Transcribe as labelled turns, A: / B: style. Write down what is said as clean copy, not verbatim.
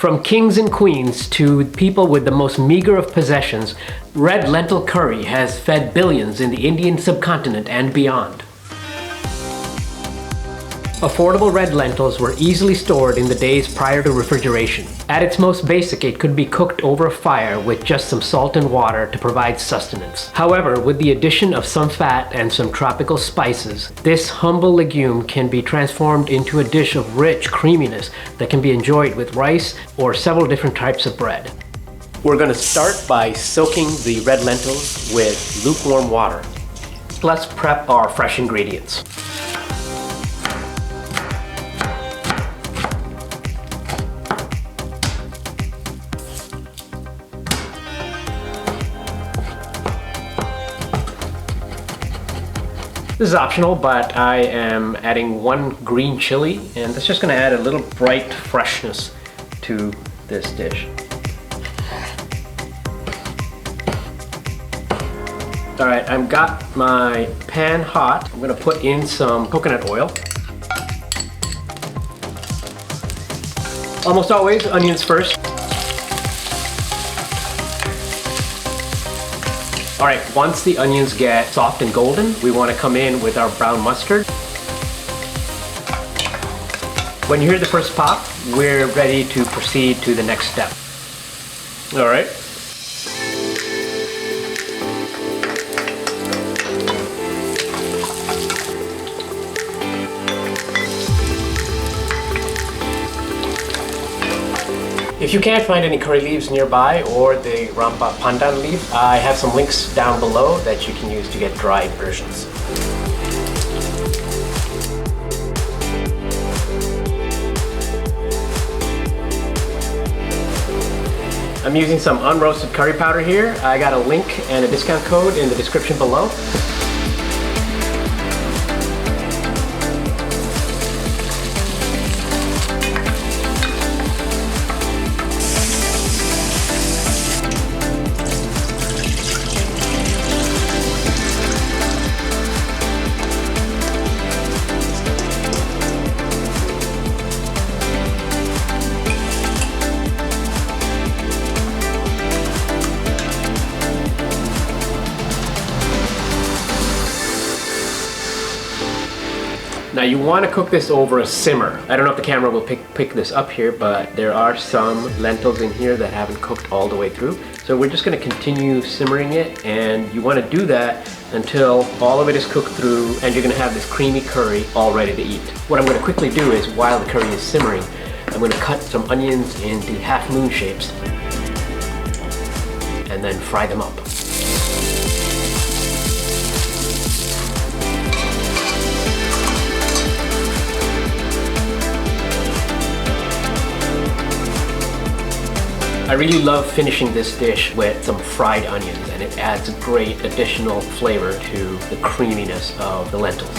A: From kings and queens to people with the most meager of possessions, red lentil curry has fed billions in the Indian subcontinent and beyond. Affordable red lentils were easily stored in the days prior to refrigeration. At its most basic, it could be cooked over a fire with just some salt and water to provide sustenance. However, with the addition of some fat and some tropical spices, this humble legume can be transformed into a dish of rich creaminess that can be enjoyed with rice or several different types of bread. We're going to start by soaking the red lentils with lukewarm water. Let's prep our fresh ingredients. This is optional, but I am adding 1 green chili, and that's just going to add a little bright freshness to this dish. Alright, I've got my pan hot. I'm going to put in some coconut oil. Almost always, onions first. Alright, once the onions get soft and golden, we want to come in with our brown mustard. When you hear the first pop, we're ready to proceed to the next step. Alright. If you can't find any curry leaves nearby or the rampa pandan leaf, I have some links down below that you can use to get dried versions. I'm using some unroasted curry powder here. I got a link and a discount code in the description below. Now you want to cook this over a simmer. I don't know if the camera will pick this up here, but there are some lentils in here that haven't cooked all the way through. So we're just going to continue simmering it, and you want to do that until all of it is cooked through and you're going to have this creamy curry all ready to eat. What I'm going to quickly do is, while the curry is simmering, I'm going to cut some onions into half moon shapes and then fry them up. I really love finishing this dish with some fried onions, and it adds a great additional flavor to the creaminess of the lentils.